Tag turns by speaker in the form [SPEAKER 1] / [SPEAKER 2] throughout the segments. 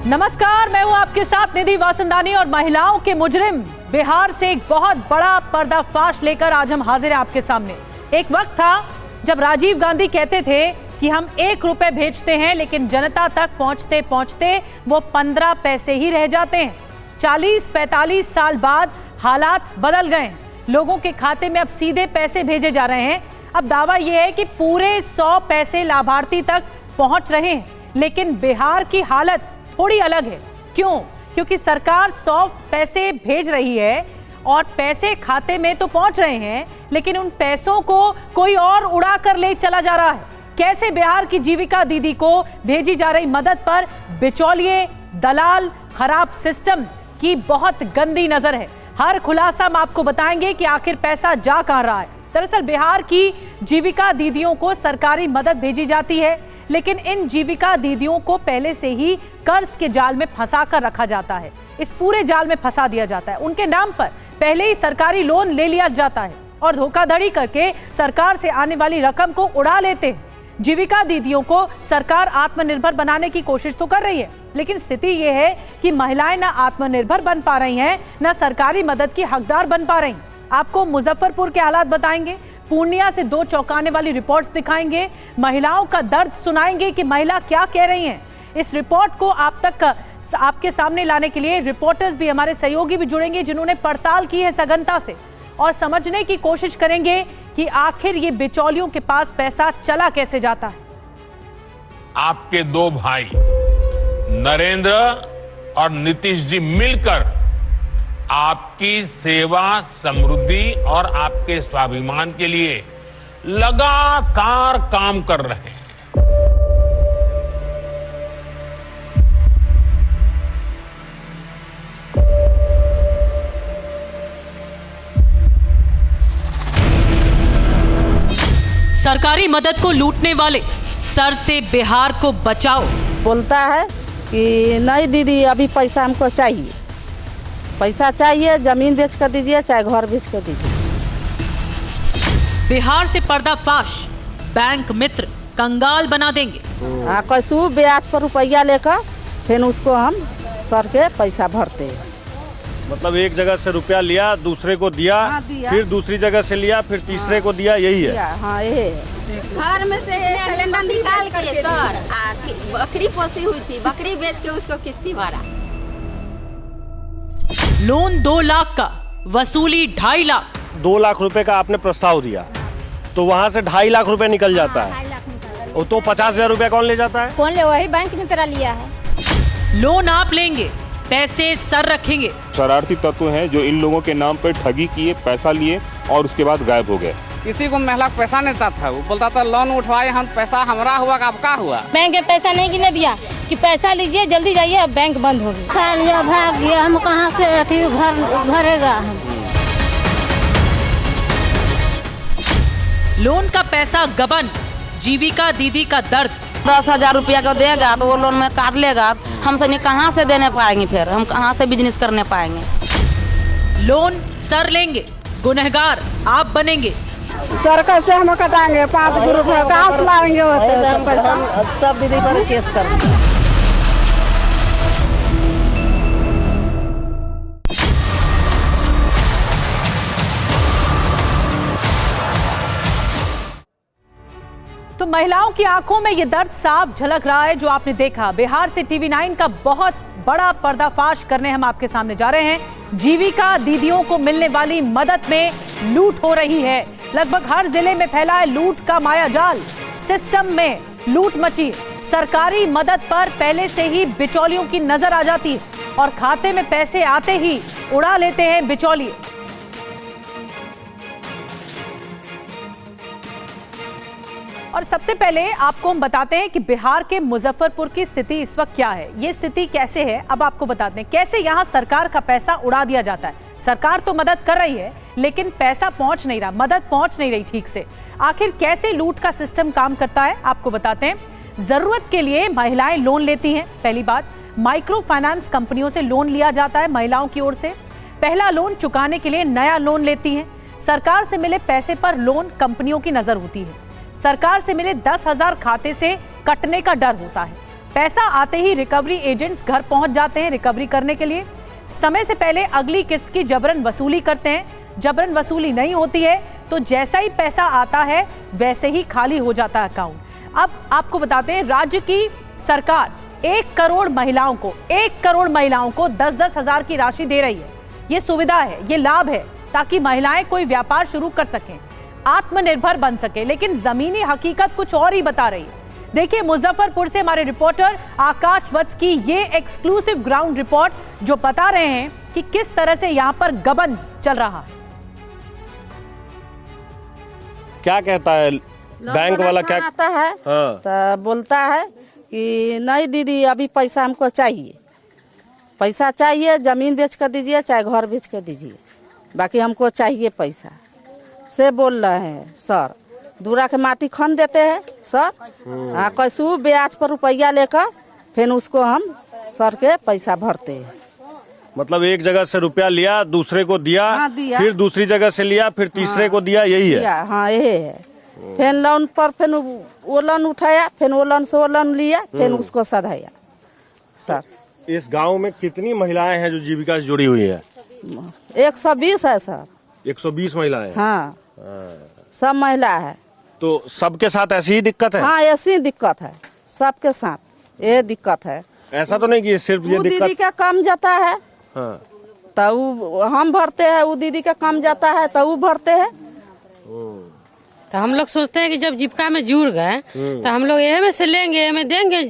[SPEAKER 1] नमस्कार, मैं हूं आपके साथ निधि वासंदानी और महिलाओं के मुजरिम बिहार से एक बहुत बड़ा पर्दाफाश लेकर आज हम हाजिर हैं आपके सामने। एक वक्त था जब राजीव गांधी कहते थे कि हम 1 रुपए भेजते हैं, लेकिन जनता तक पहुंचते पहुंचते वो 15 पैसे ही रह जाते हैं। 40-45 साल बाद हालात बदल गए हैं। लोगों के खाते में अब सीधे पैसे भेजे जा रहे हैं। अब दावा यह है कि पूरे 100 पैसे लाभार्थी तक पहुंच रहे हैं, लेकिन बिहार की हालत थोड़ी अलग है। क्यों? क्योंकि सरकार 100 पैसे भेज रही है और पैसे खाते में तो पहुंच रहे हैं, लेकिन उन पैसों को कोई और उड़ा कर ले चला जा रहा है। कैसे बिहार की जीविका दीदी को भेजी जा रही मदद पर बिचौलिए, दलाल, खराब सिस्टम की बहुत गंदी नजर है। हर खुलासा हम आपको बताएंगे कि आखिर पैसा जा कहां रहा है। दरअसल बिहार की जीविका दीदियों को सरकारी मदद भेजी जाती है, लेकिन इन जीविका दीदियों को पहले से ही कर्ज के जाल में फंसा कर रखा जाता है। इस पूरे जाल में फंसा दिया जाता है। उनके नाम पर पहले ही सरकारी लोन ले लिया जाता है और धोखाधड़ी करके सरकार से आने वाली रकम को उड़ा लेते हैं। जीविका दीदियों को सरकार आत्मनिर्भर बनाने की कोशिश तो कर रही है, लेकिन स्थिति यह है कि महिलाएं ना आत्मनिर्भर बन पा रही हैं, ना सरकारी मदद की हकदार बन पा रही। आपको मुजफ्फरपुर के हालात बताएंगे, पूर्णिया से 2 चौंकाने वाली रिपोर्ट्स दिखाएंगे, महिलाओं का दर्द सुनाएंगे कि महिला क्या कह रही हैं। इस रिपोर्ट को आप तक आपके सामने लाने के लिए रिपोर्टर्स भी, हमारे सहयोगी भी जुड़ेंगे, जिन्होंने पड़ताल की है सघनता से, और समझने की कोशिश करेंगे कि आखिर ये बिचौलियों के पास पैसा चला कैसे जाता है।
[SPEAKER 2] आपके 2 भाई नरेंद्र और नीतीश जी मिलकर आपकी सेवा, समृद्धि और आपके स्वाभिमान के लिए लगातार काम कर रहे हैं।
[SPEAKER 1] सरकारी मदद को लूटने वाले सर से बिहार को बचाओ।
[SPEAKER 3] बोलता है कि नहीं दीदी, अभी पैसा हमको चाहिए, पैसा चाहिए, जमीन बेच कर दीजिए, चाहे घर बेच कर दीजिए।
[SPEAKER 1] बिहार से पर्दाफाश, बैंक मित्र कंगाल बना देंगे।
[SPEAKER 3] हाँ, कैसे ब्याज पर रुपया लेकर फिर उसको हम सर के पैसा भरते हैं।
[SPEAKER 4] मतलब एक जगह से रुपया लिया, दूसरे को दिया,
[SPEAKER 3] हाँ, दिया।
[SPEAKER 4] फिर दूसरी जगह से लिया, फिर तीसरे को दिया, यही है।
[SPEAKER 3] हाँ, ये
[SPEAKER 5] घर में से सिलेंडर निकाल के सर बकरी पोसी हुई थी, बकरी बेच के उसको किस्ती भरा।
[SPEAKER 1] लोन 2 लाख का, वसूली 2.5 लाख।
[SPEAKER 4] 2 लाख रुपए का आपने प्रस्ताव दिया तो वहाँ से 2.5 लाख रुपए निकल जाता है। और तो 50,000 रुपया कौन ले जाता है?
[SPEAKER 6] कौन ले? वही बैंक में तेरा लिया है।
[SPEAKER 1] लोन आप लेंगे, पैसे सर रखेंगे।
[SPEAKER 7] शरारती तत्व हैं जो इन लोगों के नाम पर ठगी किए, पैसा लिए और उसके बाद गायब हो गए।
[SPEAKER 8] किसी को महिला को पैसा नहीं देता था, वो बोलता था लोन उठवाए हम, पैसा हमारा हुआ, आपका हुआ।
[SPEAKER 6] बैंक में पैसा नहीं गिने दिया कि पैसा लीजिए, जल्दी जाइए, अब बैंक बंद हो गई। खा लिया, भाग गया, हम कहाँ से अथी भरेगा हम।
[SPEAKER 1] लोन का पैसा गबन, जीविका दीदी का दर्द।
[SPEAKER 3] 10,000 रुपया का देगा तो वो लोन में काट लेगा, हमसे नहीं कहाँ से देने पाएंगे, फिर हम कहाँ से बिजनेस करने पाएंगे।
[SPEAKER 1] लोन सर लेंगे, गुनहगार आप बनेंगे।
[SPEAKER 3] सर कैसे हम कटाएंगे? 5 ग्रुप है, कहाँ से लाएंगे? सब दीदी पर केस कर।
[SPEAKER 1] तो महिलाओं की आंखों में ये दर्द साफ झलक रहा है जो आपने देखा। बिहार से टीवी 9 का बहुत बड़ा पर्दाफाश करने हम आपके सामने जा रहे हैं। जीविका दीदियों को मिलने वाली मदद में लूट हो रही है। लगभग हर जिले में फैला है लूट का मायाजाल। सिस्टम में लूट मची। सरकारी मदद पर पहले से ही बिचौलियों की नजर आ जाती है और खाते में पैसे आते ही उड़ा लेते हैं बिचौलिए। और सबसे पहले आपको हम बताते हैं कि बिहार के मुजफ्फरपुर की स्थिति इस वक्त क्या है। ये स्थिति कैसे है अब आपको बताते हैं। कैसे यहाँ सरकार का पैसा उड़ा दिया जाता है। सरकार तो मदद कर रही है, लेकिन पैसा पहुंच नहीं रहा, मदद पहुंच नहीं रही ठीक से। आखिर कैसे लूट का सिस्टम काम करता है आपको बताते हैं। जरूरत के लिए महिलाएं लोन लेती हैं। पहली बात, माइक्रो फाइनेंस कंपनियों से लोन लिया जाता है महिलाओं की ओर से। पहला लोन चुकाने के लिए नया लोन लेती हैं। सरकार से मिले पैसे पर लोन कंपनियों की नजर होती है। सरकार से मिले 10,000 खाते से कटने का डर होता है। पैसा आते ही रिकवरी एजेंट्स घर पहुंच जाते हैं रिकवरी करने के लिए। समय से पहले अगली किस्त की जबरन वसूली करते हैं। जबरन वसूली नहीं होती है तो जैसा ही पैसा आता है वैसे ही खाली हो जाता है अकाउंट। अब आपको बताते हैं, राज्य की सरकार 1 करोड़ महिलाओं को 10-10 हजार की राशि दे रही है। ये सुविधा है, ये लाभ है, ताकि महिलाएं कोई व्यापार शुरू कर सकें, आत्मनिर्भर बन सके। लेकिन जमीनी हकीकत कुछ और ही बता रही है। देखिए मुजफ्फरपुर से हमारे रिपोर्टर आकाश वत्स की ये एक्सक्लूसिव ग्राउंड रिपोर्ट, जो बता रहे हैं कि किस तरह से यहाँ पर गबन चल रहा है।
[SPEAKER 4] क्या कहता है बैंक वाला? क्या
[SPEAKER 3] आता है?
[SPEAKER 4] हाँ।
[SPEAKER 3] तो बोलता है कि नहीं दीदी अभी पैसा हमको चाहिए, पैसा चाहिए, जमीन बेच कर दीजिए चाहे घर बेच कर दीजिए, बाकी हमको चाहिए पैसा से बोल रहे हैं सर। दूरा के माटी खन देते हैं सर, हाँ कैसू ब्याज पर रुपया लेकर फिर उसको हम सर के पैसा भरते हैं।
[SPEAKER 4] मतलब एक जगह से रुपया लिया, दूसरे को दिया,
[SPEAKER 3] हाँ, दिया।
[SPEAKER 4] फिर दूसरी जगह से लिया, फिर तीसरे को दिया, यही है?
[SPEAKER 3] हाँ यही है। फिर लोन पर फिर वो लोन उठाया, फिर वो लोन से वो लोन लिया, फिर उसको सधाया सर।
[SPEAKER 4] इस गांव में कितनी महिलाएं हैं जो जीविका से जुड़ी हुई है?
[SPEAKER 3] 120 है सर।
[SPEAKER 4] 120 महिलाएं हैं?
[SPEAKER 3] हाँ सब महिला है।
[SPEAKER 4] तो सबके साथ ऐसी ही दिक्कत है?
[SPEAKER 3] हाँ ऐसी दिक्कत है सबके साथ, ये दिक्कत है।
[SPEAKER 4] ऐसा तो नहीं कि सिर्फ ये
[SPEAKER 3] दीदी
[SPEAKER 4] दिक्कत?
[SPEAKER 3] का कम जाता है
[SPEAKER 4] हाँ।
[SPEAKER 3] तो हम भरते हैं, वो दीदी का कम जाता है तो वो भरते हैं।
[SPEAKER 6] तो हम लोग सोचते हैं कि जब जीविका में जुड़ गए तो हम लोग ये में से लेंगे, में देंगे,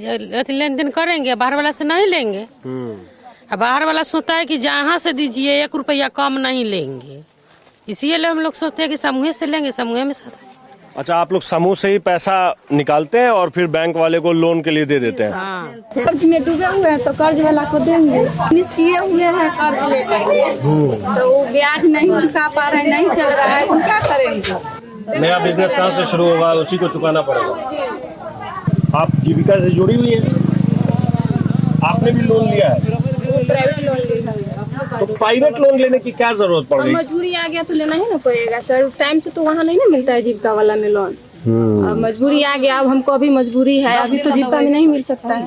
[SPEAKER 6] लेन देन करेंगे, बाहर वाला से नहीं लेंगे। अब बाहर वाला सोचता है कि जहाँ से दीजिए 1 रुपया कम नहीं लेंगे, इसीलिए हम लोग सोचते हैं कि समूह से लेंगे, समूह में साथ।
[SPEAKER 4] अच्छा, आप लोग समूह से ही पैसा निकालते हैं और फिर बैंक वाले को लोन के लिए दे देते हैं?
[SPEAKER 6] हाँ।
[SPEAKER 9] कर्ज में डूबे हुए हैं तो कर्ज वाला को देंगे, किए हुए हैं कर्ज लेकर तो वो ब्याज नहीं चुका पा रहे, नहीं चल रहा है, तो क्या करेंगे?
[SPEAKER 4] नया बिजनेस कहाँ से शुरू होगा, उसी को चुकाना पड़ेगा। आप जीविका से जुड़ी हुई है, आपने भी लोन लिया है?
[SPEAKER 9] प्राइवेट लोन लिया।
[SPEAKER 4] तो प्राइवेट लोन लेने की क्या जरूरत पड़ गई?
[SPEAKER 9] मजबूरी आ गया तो लेना ही ना पड़ेगा सर, टाइम से तो वहाँ नहीं ना मिलता है जीविका वाला में लोन। अब मजबूरी आ गया, अब हमको अभी मजबूरी है, अभी तो जीविका में नहीं मिल सकता है,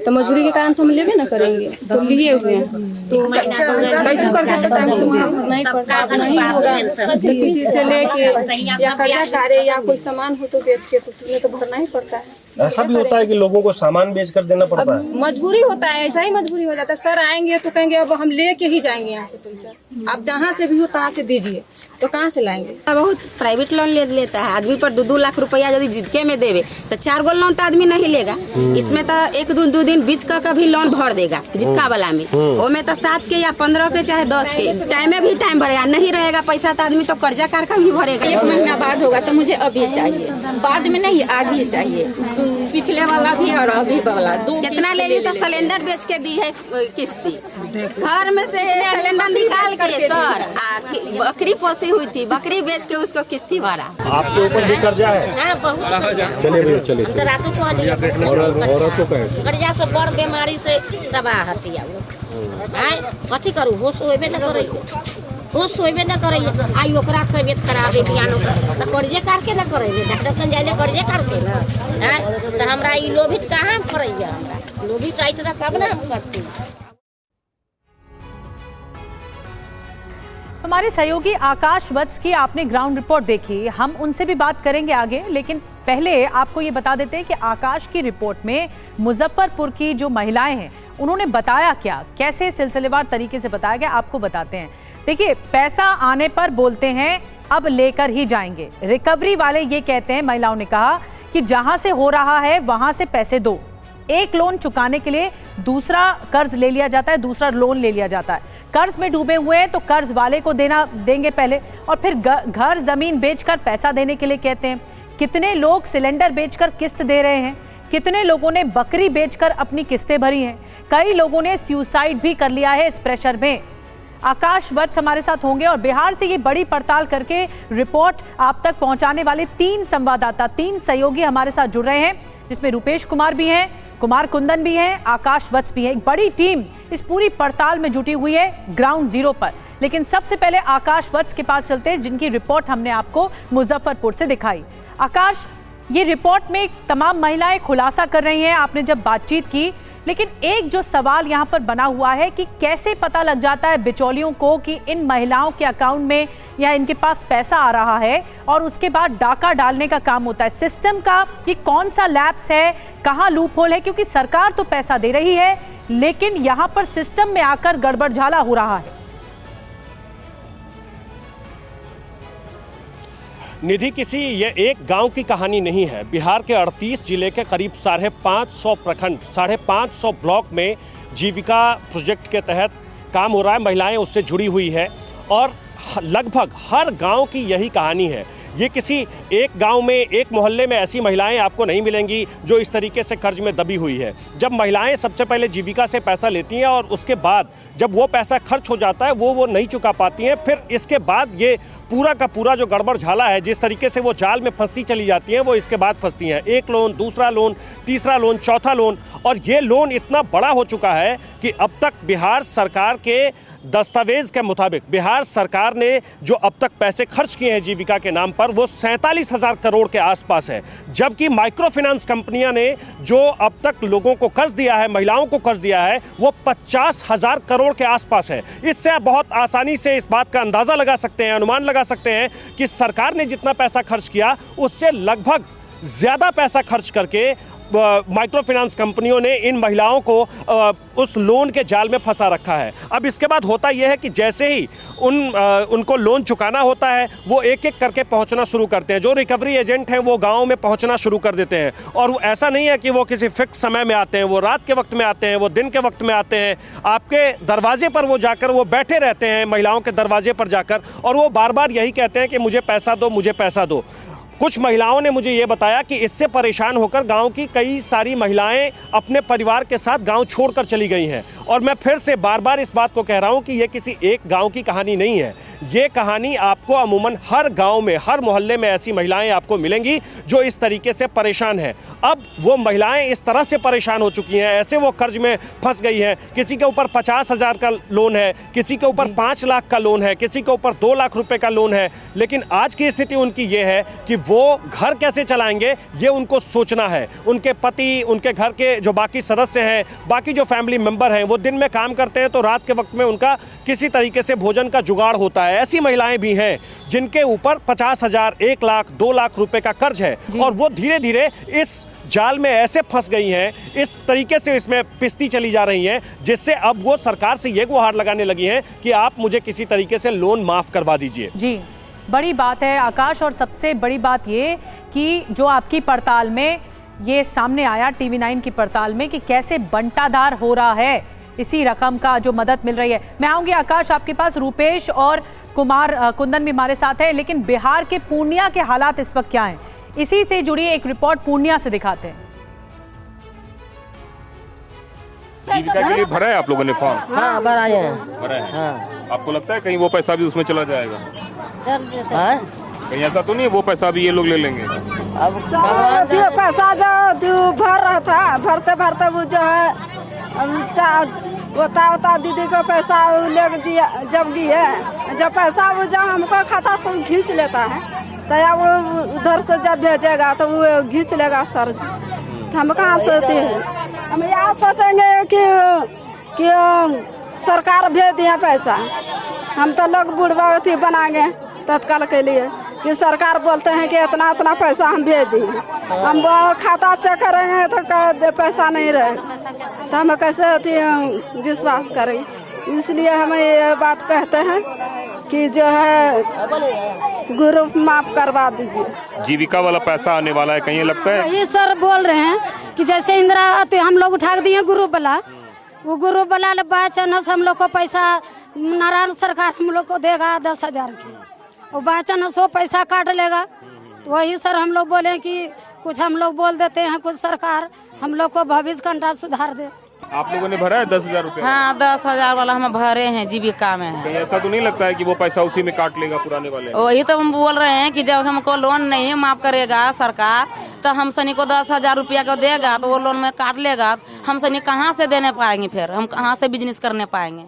[SPEAKER 9] तो मजबूरी के कारण तो हम लेवे ना करेंगे, तो लिए हुए हैं तो कैसे करके तो टाइम से नहीं पड़ता, नहीं होगा तो किसी से लेके या कर्जा कारे या कोई सामान हो तो बेच के तो उसमें तो भरना ही पड़ता है।
[SPEAKER 4] ऐसा भी होता है कि लोगों को सामान बेच कर देना पड़ता है?
[SPEAKER 9] मजबूरी होता है, ऐसा ही मजबूरी हो जाता है। सर आएंगे तो कहेंगे अब हम लेके ही जाएंगे यहाँ से पैसा, आप जहाँ से भी हो तहाँ से दीजिए, तो कहाँ से लाएंगे?
[SPEAKER 5] बहुत प्राइवेट लोन लेता है आदमी पर 2-2 लाख रुपया यदि जीविके में देवे तो 4 गो लोन तो आदमी नहीं लेगा। इसमें तो 1-2 दिन बीच का भी लोन भर देगा जीविका वाला में, वो में तो 7 के या 15 के चाहे 10 के टाइम में भी टाइम भरेगा, नहीं रहेगा पैसा तो आदमी तो कर्जा कार का भी भरेगा।
[SPEAKER 9] 1 महीना बाद होगा तो मुझे अभी चाहिए, बाद में नहीं, आज ही चाहिए। पिछले वाला भी और अभी वाला
[SPEAKER 5] कितना ले ली तो सिलेंडर बेच के दी है किस्ती, घर में से सिलेंडर निकाल के सर, बकरी पोसी हुई थी, बकरी बेच के उसको किस्ती भरा। आपके ऊपर भी कर्जा है?
[SPEAKER 4] चलिए भैया चलिए।
[SPEAKER 6] कर्जा से बड़ बीमारी से तबाह हती कथी करू, होश होबे न करे, होश होबे न करे, आई ओकरा तबियत खराब है बियानो तो कर्जे काट के न करे, डॉक्टर सन जाले कर्जे काट के ना, तो हमरा ई लोभित कहाँ करैया, हमरा लोभित आई त तब ना हम करते।
[SPEAKER 1] हमारे सहयोगी आकाश वत्स की आपने ग्राउंड रिपोर्ट देखी, हम उनसे भी बात करेंगे आगे, लेकिन पहले आपको ये बता देते हैं कि आकाश की रिपोर्ट में मुजफ्फरपुर की जो महिलाएं हैं उन्होंने बताया क्या, कैसे सिलसिलेवार तरीके से बताया गया, आपको बताते हैं। देखिए, पैसा आने पर बोलते हैं अब लेकर ही जाएंगे। रिकवरी वाले ये कहते हैं, महिलाओं ने कहा कि जहां से हो रहा है वहां से पैसे दो। एक लोन चुकाने के लिए दूसरा कर्ज ले लिया जाता है, दूसरा लोन ले लिया जाता है। कर्ज में डूबे हुए हैं तो कर्ज वाले को देंगे पहले, और फिर घर जमीन बेचकर पैसा देने के लिए कहते हैं। कितने लोग सिलेंडर बेचकर किस्त दे रहे हैं, कितने लोगों ने बकरी बेचकर अपनी किस्तें भरी हैं, कई लोगों ने सुसाइड भी कर लिया है इस प्रेशर में। आकाश वत्स हमारे साथ होंगे और बिहार से ये बड़ी पड़ताल करके रिपोर्ट आप तक पहुंचाने वाले 3 संवाददाता, 3 सहयोगी हमारे साथ जुड़ रहे हैं, जिसमें रुपेश कुमार भी हैं, कुमार कुंदन भी हैं, आकाश वत्स भी हैं। एक बड़ी टीम इस पूरी पड़ताल में जुटी हुई है ग्राउंड जीरो पर। लेकिन सबसे पहले आकाश वत्स के पास चलते हैं, जिनकी रिपोर्ट हमने आपको मुजफ्फरपुर से दिखाई। आकाश, ये रिपोर्ट में तमाम महिलाएं खुलासा कर रही हैं, आपने जब बातचीत की, लेकिन एक जो सवाल यहाँ पर बना हुआ है कि कैसे पता लग जाता है बिचौलियों को कि इन महिलाओं के अकाउंट में या इनके पास पैसा आ रहा है और उसके बाद डाका डालने का काम होता है। सिस्टम का ये कौन सा लैप्स है, कहाँ लूप होल है, क्योंकि सरकार तो पैसा दे रही है लेकिन यहाँ पर सिस्टम में आकर गड़बड़झाला हो रहा है।
[SPEAKER 4] निधि, किसी ये एक गांव की कहानी नहीं है। बिहार के 38 जिले के करीब 550 प्रखंड, 550 ब्लॉक में जीविका प्रोजेक्ट के तहत काम हो रहा है। महिलाएं उससे जुड़ी हुई है और लगभग हर गांव की यही कहानी है। ये किसी एक गांव में, एक मोहल्ले में ऐसी महिलाएं आपको नहीं मिलेंगी जो इस तरीके से कर्ज में दबी हुई है। जब महिलाएं सबसे पहले जीविका से पैसा लेती हैं और उसके बाद जब वो पैसा खर्च हो जाता है वो नहीं चुका पाती हैं, फिर इसके बाद ये पूरा का पूरा जो गड़बड़ झाला है, जिस तरीके से वो जाल में फंसती चली जाती हैं, वो इसके बाद फंसती हैं। एक लोन, दूसरा लोन, तीसरा लोन, चौथा लोन, और ये लोन इतना बड़ा हो चुका है कि अब तक बिहार सरकार के दस्तावेज के मुताबिक बिहार सरकार ने जो अब तक पैसे खर्च किए हैं जीविका के नाम पर वो 47,000 करोड़ के आसपास है। जबकि माइक्रो फाइनेंस कंपनियां ने जो अब तक लोगों को कर्ज दिया है, महिलाओं को कर्ज दिया है, वो 50,000 करोड़ के आसपास है। इससे आप बहुत आसानी से इस बात का अंदाजा लगा सकते हैं, अनुमान लगा सकते हैं कि सरकार ने जितना पैसा खर्च किया उससे लगभग ज्यादा पैसा खर्च करके माइक्रो फाइनेंस कंपनियों ने इन महिलाओं को उस लोन के जाल में फंसा रखा है। अब इसके बाद होता यह है कि जैसे ही उनको लोन चुकाना होता है वो एक एक करके पहुंचना शुरू करते हैं। जो रिकवरी एजेंट हैं वो गांव में पहुंचना शुरू कर देते हैं। और वो ऐसा नहीं है कि वो किसी फिक्स समय में आते हैं, वो रात के वक्त में आते हैं, वो दिन के वक्त में आते हैं। आपके दरवाजे पर वो जाकर वो बैठे रहते हैं, महिलाओं के दरवाजे पर जाकर, और वो बार बार यही कहते हैं कि मुझे पैसा दो, मुझे पैसा दो। कुछ महिलाओं ने मुझे ये बताया कि इससे परेशान होकर गांव की कई सारी महिलाएं अपने परिवार के साथ गांव छोड़कर चली गई हैं। और मैं फिर से बार बार इस बात को कह रहा हूं कि ये किसी एक गांव की कहानी नहीं है। ये कहानी आपको अमूमन हर गांव में, हर मोहल्ले में ऐसी महिलाएं आपको मिलेंगी जो इस तरीके से परेशान हैं। अब वो महिलाएं इस तरह से परेशान हो चुकी हैं, ऐसे वो कर्ज में फंस गई हैं। किसी के ऊपर 50,000 का लोन है, किसी के ऊपर 5 लाख का लोन है, किसी के ऊपर 2 लाख रुपए का लोन है। लेकिन आज की स्थिति उनकी ये है कि वो घर कैसे चलाएंगे ये उनको सोचना है। उनके पति, उनके घर के जो बाकी सदस्य हैं, बाकी जो फैमिली मेंबर हैं, वो दिन में काम करते हैं तो रात के वक्त में उनका किसी तरीके से भोजन का जुगाड़ होता है। ऐसी महिलाएं भी हैं जिनके ऊपर 50,000, 1 लाख, 2 लाख रुपए का कर्ज है और वो धीरे धीरे इस जाल में ऐसे फंस गई हैं, इस तरीके से इसमें पिसती चली जा रही हैं, जिससे अब वो सरकार से ये गुहार लगाने लगी हैं कि आप मुझे किसी तरीके से लोन माफ करवा दीजिए।
[SPEAKER 1] जी, बड़ी बात है आकाश। और सबसे बड़ी बात ये कि जो आपकी पड़ताल में ये सामने आया, TV9 की पड़ताल में, कि कैसे बंटाधार हो रहा है इसी रकम का जो मदद मिल रही है। मैं आऊंगी आकाश आपके पास। रूपेश और कुंदन भी हमारे साथ है, लेकिन बिहार के पूर्णिया के हालात इस वक्त क्या हैं, इसी से जुड़ी एक रिपोर्ट पूर्णिया से दिखाते हैं।
[SPEAKER 7] जीविका के लिए भरा है आप लोगों ने फॉर्म?
[SPEAKER 10] हाँ, भराए हैं।
[SPEAKER 7] भरा है।
[SPEAKER 10] हाँ।
[SPEAKER 7] आपको लगता है कहीं वो पैसा भी उसमें चला जाएगा?
[SPEAKER 10] हाँ?
[SPEAKER 7] कहीं ऐसा तो नहीं वो पैसा भी ये लोग ले लेंगे?
[SPEAKER 10] अब
[SPEAKER 3] जो पैसा जो भर रहा था, भरते भरते वो जो है होता दीदी को पैसा ले जब है, जब पैसा वो जब हमको खाता से खींच लेता है तो या वो उधर से जब भेजेगा तो वो खींच लेगा सर। तो हम कहाँ सोचते हैं, हम यहाँ सोचेंगे कि सरकार भेज दिया पैसा। हम तो लोग बुढ़वा अथी बनाएंगे तत्काल के लिए कि सरकार बोलते हैं कि इतना इतना पैसा हम भेज दिए, हम वो खाता चेक करेंगे तो पैसा नहीं रहे तो हम कैसे विश्वास करेंगे। इसलिए हम ये बात कहते हैं कि जो है ग्रुप माफ करवा दीजिए।
[SPEAKER 7] जीविका वाला पैसा आने वाला है, कहीं लगता है?
[SPEAKER 11] ये सर बोल रहे हैं कि जैसे इंदिरा हम लोग उठा दिए ग्रुप वाला, वो ग्रुप वाला बाय चांस हम लोग को पैसा नारायण सरकार हम लोग को देगा 10,000 की, और बाय चांस वो पैसा काट लेगा। तो वही सर हम लोग बोले कि कुछ हम लोग बोल देते हैं, कुछ सरकार हम लोग को भविष्य कंटा सुधार दे।
[SPEAKER 7] आप लोगों ने भरा है 10,000 रुपए?
[SPEAKER 10] हाँ, 10,000 वाला हम भरे हैं जीविका में।
[SPEAKER 7] कहीं ऐसा तो नहीं लगता है कि वो पैसा उसी में काट लेगा पुराने वाले?
[SPEAKER 10] वही तो हम बोल रहे हैं कि जब हमको लोन नहीं माफ करेगा सरकार तो हम सनी को 10,000 रुपया को देगा तो वो लोन में काट लेगा। हम सनी कहाँ से देने पाएंगे, फिर हम कहाँ से बिजनेस करने पाएंगे?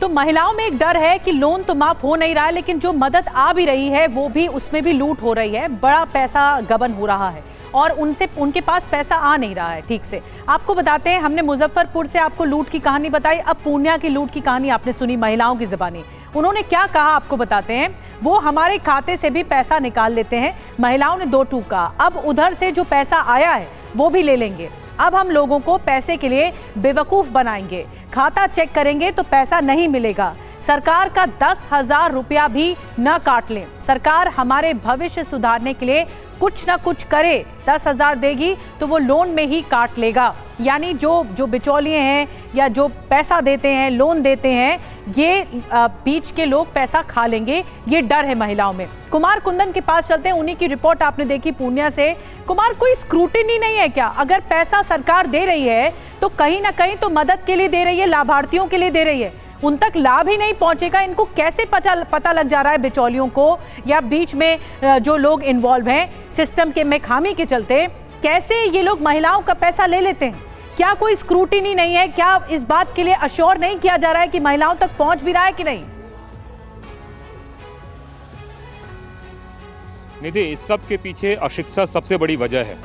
[SPEAKER 1] तो महिलाओं में एक डर है कि लोन तो माफ हो नहीं रहा है, लेकिन जो मदद आ भी रही है वो भी, उसमें भी लूट हो रही है, बड़ा पैसा गबन हो रहा है और उनके पास पैसा आ नहीं रहा है ठीक से। आपको बताते हैं, हमने मुजफ्फरपुर से आपको लूट की कहानी बताई, अब पूर्णिया की लूट की कहानी आपने सुनी महिलाओं की ज़बानी। उन्होंने क्या कहा आपको बताते हैं। वो हमारे खाते से भी पैसा निकाल लेते हैं, महिलाओं ने 2 टूक कहा। अब उधर से जो पैसा आया है वो भी ले लेंगे। अब हम लोगों को पैसे के लिए बेवकूफ़ बनाएंगे, खाता चेक करेंगे तो पैसा नहीं मिलेगा, सरकार का 10,000 रुपया भी न काट लें, सरकार हमारे भविष्य सुधारने के लिए कुछ ना कुछ करे, 10,000 देगी तो वो लोन में ही काट लेगा। यानी जो बिचौलिए हैं या जो पैसा देते हैं, लोन देते हैं, ये बीच के लोग पैसा खा लेंगे, ये डर है महिलाओं में। कुमार कुंदन के पास चलते हैं, उन्हीं की रिपोर्ट आपने देखी पूर्णिया से। कुमार, कोई स्क्रूटिनी नहीं है क्या? अगर पैसा सरकार दे रही है तो कहीं ना कहीं तो मदद के लिए दे रही है, लाभार्थियों के लिए दे रही है, उन तक लाभ ही नहीं पहुंचेगा। इनको कैसे पता लग जा रहा है बिचौलियों को या बीच में जो लोग इन्वॉल्व हैं सिस्टम के में खामी के चलते, कैसे ये लोग महिलाओं का पैसा ले लेते हैं? क्या कोई स्क्रूटिनी नहीं है? क्या इस बात के लिए अश्योर नहीं किया जा रहा है कि महिलाओं तक पहुंच भी रहा है कि नहीं?
[SPEAKER 7] निधि, इस सब के पीछे अशिक्षा सबसे बड़ी वजह है।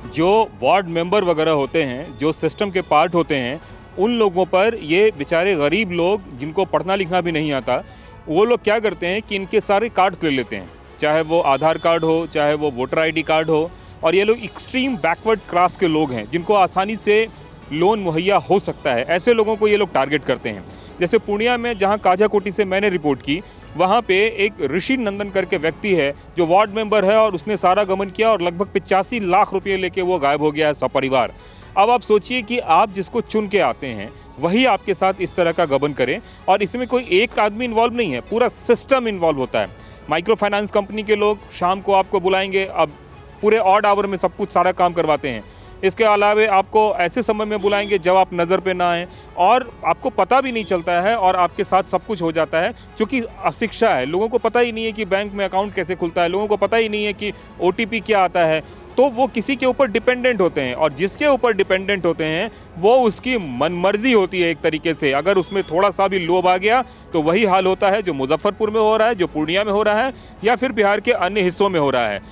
[SPEAKER 7] जो वार्ड मेंबर वगैरह होते हैं, जो सिस्टम के पार्ट होते हैं, उन लोगों पर ये बेचारे गरीब लोग जिनको पढ़ना लिखना भी नहीं आता, वो लोग क्या करते हैं कि इनके सारे कार्ड्स ले लेते हैं, चाहे वो आधार कार्ड हो, चाहे वो वोटर आईडी कार्ड हो। और ये लोग एक्सट्रीम बैकवर्ड क्लास के लोग हैं जिनको आसानी से लोन मुहैया हो सकता है, ऐसे लोगों को ये लोग टारगेट करते हैं। जैसे पूर्णिया में जहाँ काजाकोटी से मैंने रिपोर्ट की, वहाँ पे एक ऋषि नंदन करके व्यक्ति है जो वार्ड मेंबर है और उसने सारा गमन किया और लगभग 85 लाख रुपये लेके वो गायब हो गया है सपरिवार। अब आप सोचिए कि आप जिसको चुन के आते हैं वही आपके साथ इस तरह का गबन करें, और इसमें कोई एक आदमी इन्वॉल्व नहीं है, पूरा सिस्टम इन्वॉल्व होता है। माइक्रो फाइनेंस कंपनी के लोग शाम को आपको बुलाएंगे, अब पूरे ऑड आवर में सब कुछ सारा काम करवाते हैं। इसके अलावा आपको ऐसे समय में बुलाएंगे जब आप नज़र पे ना आएँ और आपको पता भी नहीं चलता है और आपके साथ सब कुछ हो जाता है, क्योंकि अशिक्षा है। लोगों को पता ही नहीं है कि बैंक में अकाउंट कैसे खुलता है, लोगों को पता ही नहीं है कि OTP क्या आता है, तो वो किसी के ऊपर डिपेंडेंट होते हैं और जिसके ऊपर डिपेंडेंट होते हैं वो उसकी मनमर्जी होती है एक तरीके से। अगर उसमें थोड़ा सा भी लोभ आ गया तो वही हाल होता है जो मुजफ्फरपुर में हो रहा है, जो पूर्णिया में हो रहा है या फिर बिहार के अन्य हिस्सों में हो रहा है।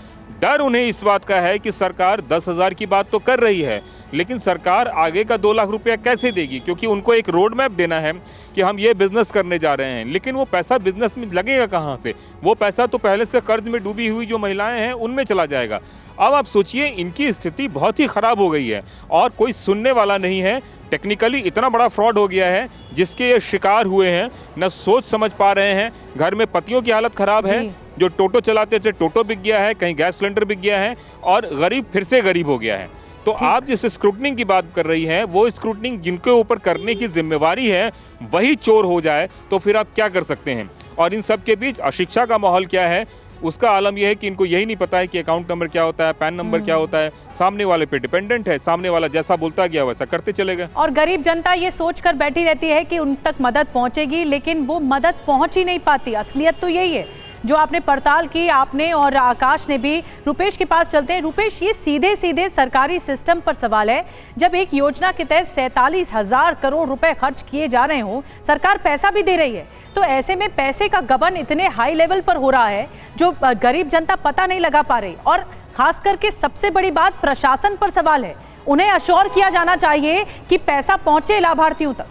[SPEAKER 7] डर उन्हें इस बात का है कि सरकार 10,000 की बात तो कर रही है, लेकिन सरकार आगे का 2 लाख रुपया कैसे देगी, क्योंकि उनको एक रोड मैप देना है कि हम ये बिजनेस करने जा रहे हैं, लेकिन वो पैसा बिजनेस में लगेगा कहाँ से? वो पैसा तो पहले से कर्ज में डूबी हुई जो महिलाएं हैं उनमें चला जाएगा। अब आप सोचिए, इनकी स्थिति बहुत ही ख़राब हो गई है और कोई सुनने वाला नहीं है। टेक्निकली इतना बड़ा फ्रॉड हो गया है जिसके ये शिकार हुए हैं, न सोच समझ पा रहे हैं। घर में पतियों की हालत ख़राब है, जो टोटो चलाते थे टोटो बिक गया है, कहीं गैस सिलेंडर बिक गया है और गरीब फिर से गरीब हो गया है। तो आप जिस स्क्रूटनिंग की बात कर रही हैं, वो स्क्रूटनिंग जिनके ऊपर करने की जिम्मेवारी है वही चोर हो जाए तो फिर आप क्या कर सकते हैं? और इन सब के बीच अशिक्षा का माहौल क्या है, उसका आलम यह है कि इनको यही नहीं पता है कि अकाउंट नंबर क्या होता है, पैन नंबर क्या होता है। सामने वाले पे डिपेंडेंट है, सामने वाला जैसा बोलता गया वैसा करते चले गए।
[SPEAKER 1] और गरीब जनता ये सोचकर बैठी रहती है कि उन तक मदद पहुंचेगी, लेकिन वो मदद पहुंच ही नहीं पाती। असलियत तो यही है जो आपने पड़ताल की, आपने और आकाश ने भी। रुपेश के पास चलते हैं। रुपेश, ये सीधे सीधे सरकारी सिस्टम पर सवाल है। जब एक योजना के तहत 47,000 करोड़ रुपए खर्च किए जा रहे हों, सरकार पैसा भी दे रही है, तो ऐसे में पैसे का गबन इतने हाई लेवल पर हो रहा है जो गरीब जनता पता नहीं लगा पा रही। और खास करके सबसे बड़ी बात प्रशासन पर सवाल है, उन्हें अश्योर किया जाना चाहिए कि पैसा पहुंचे लाभार्थियों तक।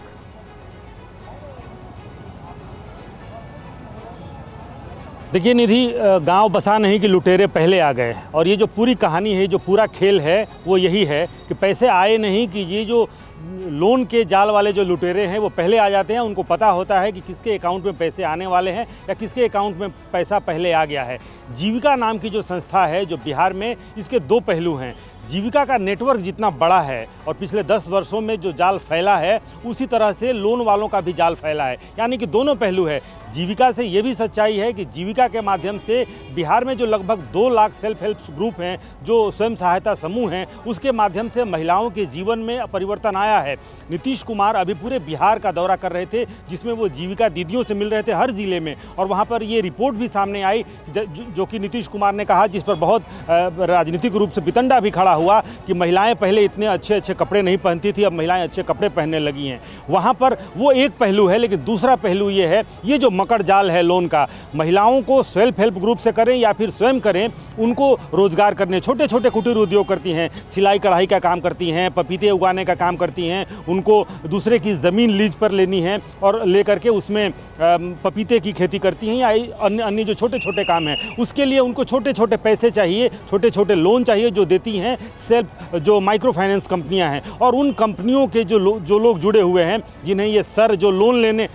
[SPEAKER 12] देखिए निधि, गांव बसा नहीं कि लुटेरे पहले आ गए, और ये जो पूरी कहानी है, जो पूरा खेल है वो यही है कि पैसे आए नहीं कि ये जो लोन के जाल वाले जो लुटेरे हैं वो पहले आ जाते हैं। उनको पता होता है कि किसके अकाउंट में पैसे आने वाले हैं या किसके अकाउंट में पैसा पहले आ गया है। जीविका नाम की जो संस्था है जो बिहार में, इसके 2 पहलू हैं। जीविका का नेटवर्क जितना बड़ा है और पिछले 10 वर्षों में जो जाल फैला है, उसी तरह से लोन वालों का भी जाल फैला है। यानी कि दोनों पहलू है। जीविका से ये भी सच्चाई है कि जीविका के माध्यम से बिहार में जो लगभग 2 लाख सेल्फ हेल्प ग्रुप हैं, जो स्वयं सहायता समूह हैं, उसके माध्यम से महिलाओं के जीवन में परिवर्तन आया है। नीतीश कुमार अभी पूरे बिहार का दौरा कर रहे थे, जिसमें वो जीविका दीदियों से मिल रहे थे हर जिले में, और वहाँ पर ये रिपोर्ट भी सामने आई जो कि नीतीश कुमार ने कहा, जिस पर बहुत राजनीतिक रूप से वितंडा भी खड़ा हुआ कि महिलाएं पहले इतने अच्छे अच्छे कपड़े नहीं पहनती थी, अब महिलाएं अच्छे कपड़े पहनने लगी हैं। वहाँ पर वो एक पहलू है, लेकिन दूसरा पहलू ये है, ये जो मकड़ जाल है लोन का, महिलाओं को सेल्फ हेल्प ग्रुप से करें या फिर स्वयं करें, उनको रोजगार करने, छोटे छोटे कुटीर उद्योग करती हैं, सिलाई कढ़ाई का काम करती हैं, पपीते उगाने का काम करती हैं, उनको दूसरे की ज़मीन लीज पर लेनी है और लेकर के उसमें पपीते की खेती करती हैं, या अन्य जो छोटे छोटे काम हैं, उसके लिए उनको छोटे छोटे पैसे चाहिए, छोटे छोटे लोन चाहिए, जो देती हैं सेल्फ जो माइक्रो फाइनेंस कंपनियां हैं। और उन कंपनियों के जो लोग जुड़े हुए हैं, जिन्हें ये सर जो लोन लेने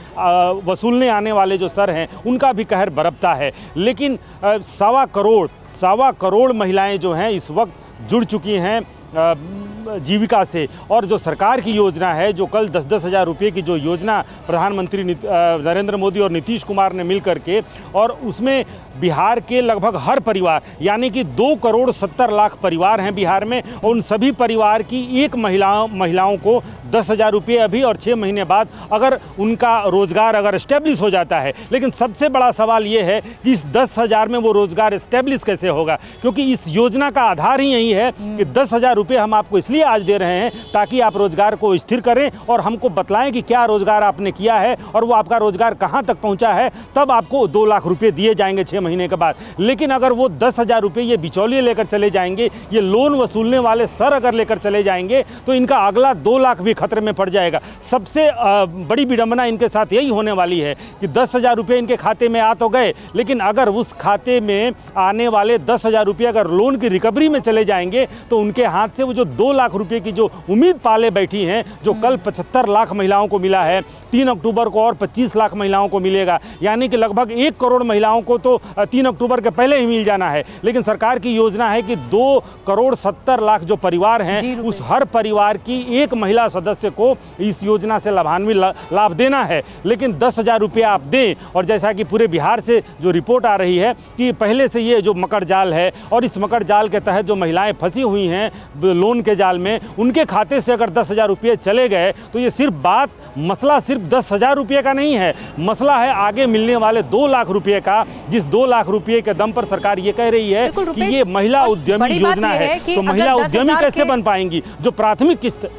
[SPEAKER 12] वसूलने आने वाले जो सर हैं, उनका भी कहर बरपता है। लेकिन 1.25 करोड़ महिलाएं जो हैं इस वक्त जुड़ चुकी हैं जीविका से, और जो सरकार की योजना है, जो कल 10-10 हज़ार रुपये की जो योजना प्रधानमंत्री नरेंद्र मोदी और नीतीश कुमार ने मिल करके, और उसमें बिहार के लगभग हर परिवार, यानी कि 2.70 करोड़ परिवार हैं बिहार में, और उन सभी परिवार की एक महिलाओं को 10 हज़ार रुपये अभी और 6 महीने बाद अगर उनका रोज़गार अगर इस्टेब्लिश हो जाता है। लेकिन सबसे बड़ा सवाल ये है कि इस 10 हज़ार में वो रोज़गार इस्टेब्लिश कैसे होगा, क्योंकि इस योजना का आधार ही यही है कि 10 हज़ार रुपये हम आपको इसलिए आज दे रहे हैं ताकि आप रोज़गार को स्थिर करें और हमको बतलाएं कि क्या रोज़गार आपने किया है और वो आपका रोज़गार कहाँ तक पहुँचा है, तब आपको 2 लाख रुपये दिए जाएंगे 6 महीने के बाद। लेकिन अगर वो 10 हज़ार रुपये ये बिचौलिए लेकर चले जाएंगे, ये लोन वसूलने वाले सर अगर लेकर चले जाएंगे, तो इनका अगला 2 लाख भी खतरे में पड़ जाएगा। सबसे बड़ी विडंबना इनके साथ यही होने वाली है कि 10 हज़ार रुपये इनके खाते में आ तो गए, लेकिन अगर उस खाते में आने वाले 10 हज़ार रुपये अगर लोन की रिकवरी में चले जाएंगे, तो उनके हाथ से वो जो 2 लाख रुपये की जो उम्मीद पाले बैठी हैं, जो कल 75 लाख महिलाओं को मिला है, 3 अक्टूबर को और 25 लाख महिलाओं को मिलेगा, यानी कि लगभग 1 करोड़ महिलाओं को तो 3 अक्टूबर के पहले ही मिल जाना है। लेकिन सरकार की योजना है कि 2.70 करोड़ जो परिवार हैं, उस हर परिवार की एक महिला सदस्य को इस योजना से लाभ देना है। लेकिन 10 हज़ार रुपये आप दें, और जैसा कि पूरे बिहार से जो रिपोर्ट आ रही है कि पहले से ये जो मकड़ जाल है, और इस मकड़ जाल के तहत जो महिलाएं फंसी हुई हैं लोन के जाल में, उनके खाते से अगर 10 हज़ार रुपये चले गए, तो ये मसला सिर्फ 10 हज़ार रुपये का नहीं है, मसला है आगे मिलने वाले 2 लाख रुपये का, जिस 2 लाख रुपये के दम पर सरकार ये कह रही है कि ये महिला उद्यमी योजना है। तो महिला उद्यमी कैसे बन पाएंगी? जो प्राथमिक किस्त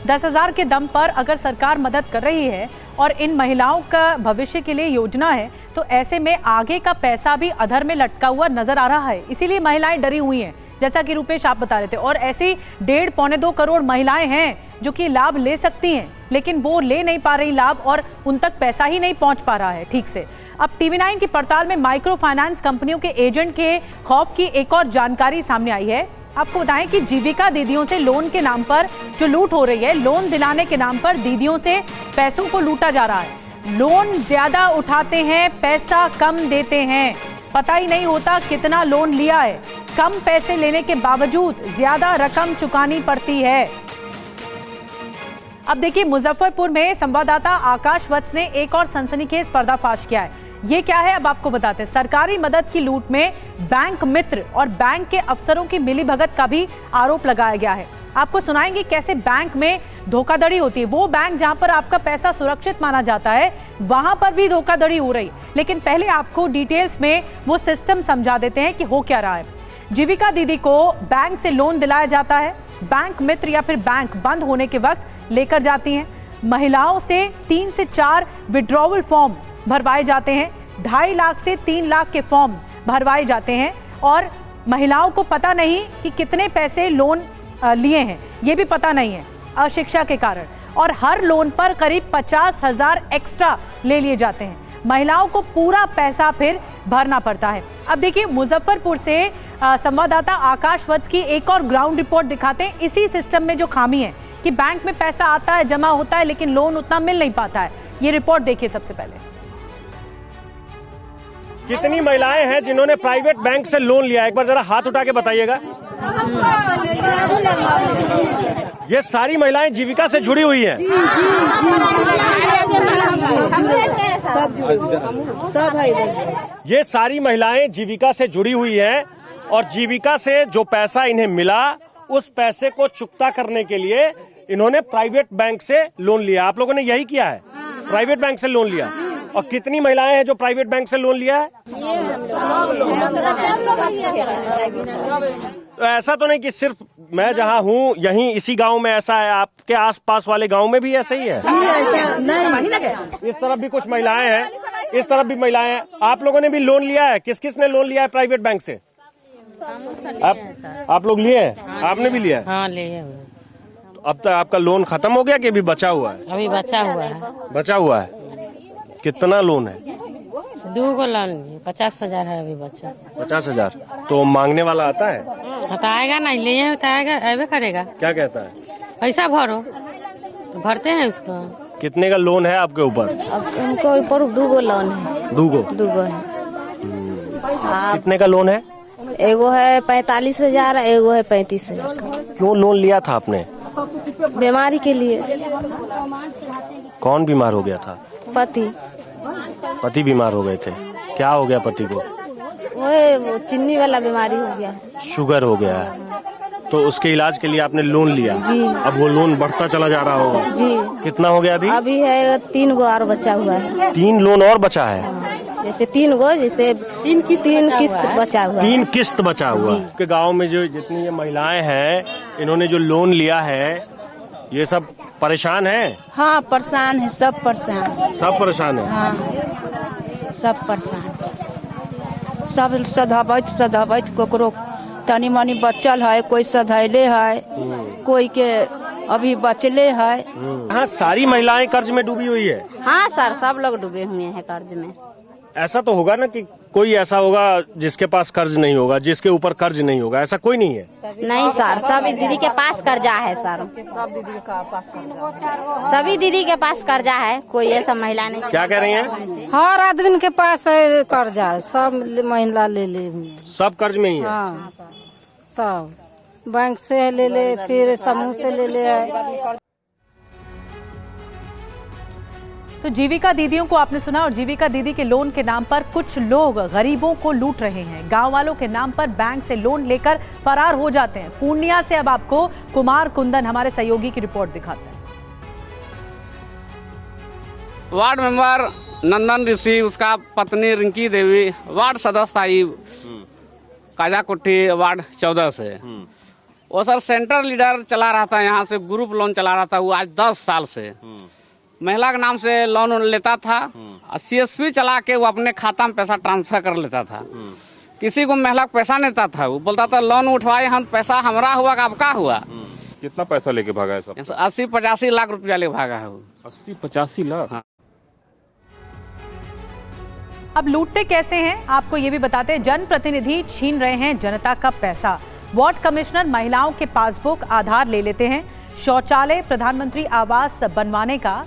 [SPEAKER 1] 10 हज़ार के दम पर अगर सरकार मदद कर रही है और इन महिलाओं का भविष्य के लिए योजना है, तो ऐसे में आगे का पैसा भी अधर में लटका हुआ नजर आ रहा है। इसीलिए महिलाएं डरी हुई हैं, जैसा कि रुपेश आप बता रहे थे। और ऐसी 1.5-2 करोड़ महिलाएं हैं जो कि लाभ ले सकती हैं, लेकिन वो ले नहीं पा रही लाभ, और उन तक पैसा ही नहीं पहुंच पा रहा है ठीक से। अब TV9 की पड़ताल में माइक्रो फाइनेंस कंपनियों के एजेंट के खौफ की एक और जानकारी सामने आई है। आपको बताएं कि जीविका दीदियों से लोन के नाम पर जो लूट हो रही है, लोन दिलाने के नाम पर दीदियों से पैसों को लूटा जा रहा है। लोन ज्यादा उठाते हैं, पैसा कम देते हैं, पता ही नहीं होता कितना लोन लिया है। कम पैसे लेने के बावजूद ज्यादा रकम चुकानी पड़ती है। अब देखिए, मुजफ्फरपुर में संवाददाता आकाश वत्स ने एक और सनसनीखेज पर्दाफाश किया है। ये क्या है, अब आपको बताते हैं। सरकारी मदद की लूट में बैंक मित्र और बैंक के अफसरों की मिलीभगत का भी आरोप लगाया गया है। आपको सुनाएंगे कैसे बैंक में धोखाधड़ी होती है। वो बैंक जहां पर आपका पैसा सुरक्षित माना जाता है, वहां पर भी धोखाधड़ी हो रही। लेकिन पहले आपको डिटेल्स में वो सिस्टम समझा देते हैं कि हो क्या रहा है। जीविका दीदी को बैंक से लोन दिलाया जाता है, बैंक मित्र या फिर बैंक बंद होने के वक्त लेकर जाती हैं। महिलाओं से 3 से 4 विड्रॉवल फॉर्म भरवाए जाते हैं, 2.5 लाख से 3 लाख के फॉर्म भरवाए जाते हैं, और महिलाओं को पता नहीं कि कितने पैसे लोन लिए हैं, ये भी पता नहीं है अशिक्षा के कारण। और हर लोन पर करीब 50 हज़ार एक्स्ट्रा ले लिए जाते हैं। महिलाओं को पूरा पैसा फिर भरना पड़ता है। अब देखिए, मुजफ्फरपुर से संवाददाता आकाश वत्स की एक और ग्राउंड रिपोर्ट दिखाते हैं। इसी सिस्टम में जो खामी है कि बैंक में पैसा आता है, जमा होता है, लेकिन लोन उतना मिल नहीं पाता है। ये रिपोर्ट देखिए सबसे पहले।
[SPEAKER 4] कितनी महिलाएं हैं जिन्होंने प्राइवेट बैंक से लोन लिया, एक बार जरा हाथ उठा के बताइएगा। ये सारी महिलाएं जीविका से जुड़ी हुई हैं।
[SPEAKER 3] सब है इधर।
[SPEAKER 4] ये सारी महिलाएं जीविका से जुड़ी हुई हैं और जीविका से जो पैसा इन्हें मिला उस पैसे को चुकता करने के लिए इन्होंने प्राइवेट बैंक से लोन लिया। आप लोगों ने यही किया है, प्राइवेट बैंक से लोन लिया। और कितनी महिलाएं हैं जो प्राइवेट बैंक से लोन लिया है? तो ऐसा तो नहीं कि सिर्फ मैं जहां हूं यहीं इसी गांव में ऐसा है, आपके आसपास वाले गांव में भी ऐसे ही है? इस तरफ भी कुछ महिलाएं हैं, इस तरफ भी महिलाएं हैं। आप लोगों ने भी लोन लिया है? किस किस ने लोन लिया है प्राइवेट बैंक से? आप लोग लिए हैं? आपने भी लिया है?
[SPEAKER 10] हाँ लिए।
[SPEAKER 4] अब तक आपका लोन खत्म हो गया कि अभी बचा हुआ है?
[SPEAKER 10] अभी बचा हुआ है।
[SPEAKER 4] बचा हुआ है। कितना लोन है?
[SPEAKER 10] 2 गो लोन 50,000 है अभी बचा।
[SPEAKER 4] 50,000। तो मांगने वाला आता है?
[SPEAKER 10] बताएगा नहीं, लिए बताएगा, ऐसे करेगा।
[SPEAKER 4] क्या कहता है?
[SPEAKER 10] पैसा भरो, तो भरते हैं उसको।
[SPEAKER 4] कितने का लोन है आपके ऊपर?
[SPEAKER 9] उनको ऊपर 2 गो लोन है।
[SPEAKER 4] 2 गो?
[SPEAKER 9] 2 गो है।
[SPEAKER 4] कितने का लोन है?
[SPEAKER 9] एगो है 45,000, एगो है 35,000।
[SPEAKER 4] क्यों लोन लिया था आपने?
[SPEAKER 9] बीमारी के लिए।
[SPEAKER 4] कौन बीमार हो गया था?
[SPEAKER 9] पति
[SPEAKER 4] बीमार हो गए थे। क्या हो गया पति को?
[SPEAKER 9] वो चीनी वाला बीमारी हो गया,
[SPEAKER 4] शुगर हो गया है। तो उसके इलाज के लिए आपने लोन लिया?
[SPEAKER 9] जी।
[SPEAKER 4] अब वो लोन बढ़ता चला जा रहा होगा?
[SPEAKER 9] जी।
[SPEAKER 4] कितना हो गया अभी?
[SPEAKER 9] अभी है 3 गो और बचा हुआ है।
[SPEAKER 4] 3 लोन और बचा है?
[SPEAKER 9] जैसे 3 गो, जैसे 3 किस्त बचा हुआ है।
[SPEAKER 4] 3 किस्त बचा हुआ है। आपके गाँव में जो जितनी ये महिलाएं हैं, इन्होंने जो लोन लिया है, ये सब परेशान है?
[SPEAKER 11] हाँ परेशान है, सब परेशान।
[SPEAKER 4] सब परेशान है?
[SPEAKER 11] हाँ सब परेशान। सब सधबैत ककरो तनी मनी बचल है, कोई सधैले है, कोई के अभी बचले है।
[SPEAKER 4] हाँ, सारी महिलाएं कर्ज में डूबी हुई है?
[SPEAKER 5] हाँ सर, सब लोग डूबे हुए हैं कर्ज में।
[SPEAKER 4] ऐसा तो होगा ना कि कोई ऐसा होगा जिसके पास कर्ज नहीं होगा, जिसके ऊपर कर्ज नहीं होगा, ऐसा कोई नहीं है?
[SPEAKER 5] नहीं सर, सभी दीदी के पास कर्जा है सर। सभी दीदी के पास कर्जा है, कोई ऐसा महिला नहीं।
[SPEAKER 4] क्या कह रही हैं?
[SPEAKER 11] हर आदमी के पास कर्जा है, सब महिला ले ले।
[SPEAKER 4] सब कर्ज में ही है?
[SPEAKER 11] हाँ सब बैंक से ले, फिर समूह से ले।
[SPEAKER 1] तो जीविका दीदियों को आपने सुना, और जीविका दीदी के लोन के नाम पर कुछ लोग गरीबों को लूट रहे हैं। गांव वालों के नाम पर बैंक से लोन लेकर फरार हो जाते हैं। पूर्णिया से अब आपको कुमार कुंदन हमारे सहयोगी की रिपोर्ट दिखाते हैं।
[SPEAKER 8] वार्ड मेंबर नंदन ऋषि, उसका पत्नी रिंकी देवी, वार्ड सदस्य साहिब काजाकुट्टी वार्ड 14 से। वो सर सेंटर लीडर चला रहा था, यहाँ से ग्रुप लोन चला रहा था वो आज 10 साल से। महिला के नाम से लोन लेता था, CSP चला के वो अपने खाता में पैसा ट्रांसफर कर लेता था। किसी को महिला को पैसा नहीं देता था, वो बोलता था लोन उठवाए हम, पैसा हमारा हुआ का आपका हुआ।
[SPEAKER 7] कितना पैसा लेके भागा है सब?
[SPEAKER 8] 80-85 लाख रुपया ले भागा है वो।
[SPEAKER 7] 80-85 लाख?
[SPEAKER 8] हाँ।
[SPEAKER 1] अब लूटते कैसे हैं आपको ये भी बताते हैं। जनप्रतिनिधि छीन रहे हैं जनता का पैसा। वार्ड कमिश्नर महिलाओं के पासबुक आधार ले लेते हैं। शौचालय प्रधानमंत्री आवास बनवाने का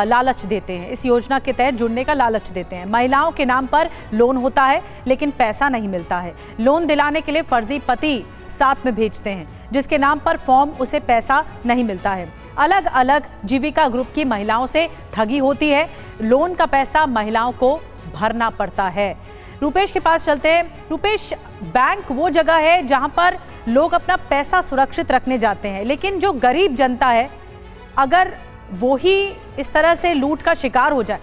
[SPEAKER 1] लालच देते हैं। इस योजना के तहत जुड़ने का लालच देते हैं। महिलाओं के नाम पर लोन होता है लेकिन पैसा नहीं मिलता है। लोन दिलाने के लिए फर्जी पति साथ में भेजते हैं, जिसके नाम पर फॉर्म उसे पैसा नहीं मिलता है। अलग अलग जीविका ग्रुप की महिलाओं से ठगी होती है। लोन का पैसा महिलाओं को भरना पड़ता है। रुपेश के पास चलते हैं। रुपेश, बैंक वो जगह है जहां पर लोग अपना पैसा सुरक्षित रखने जाते हैं, लेकिन जो गरीब जनता है, अगर वो ही इस तरह से लूट का शिकार हो जाए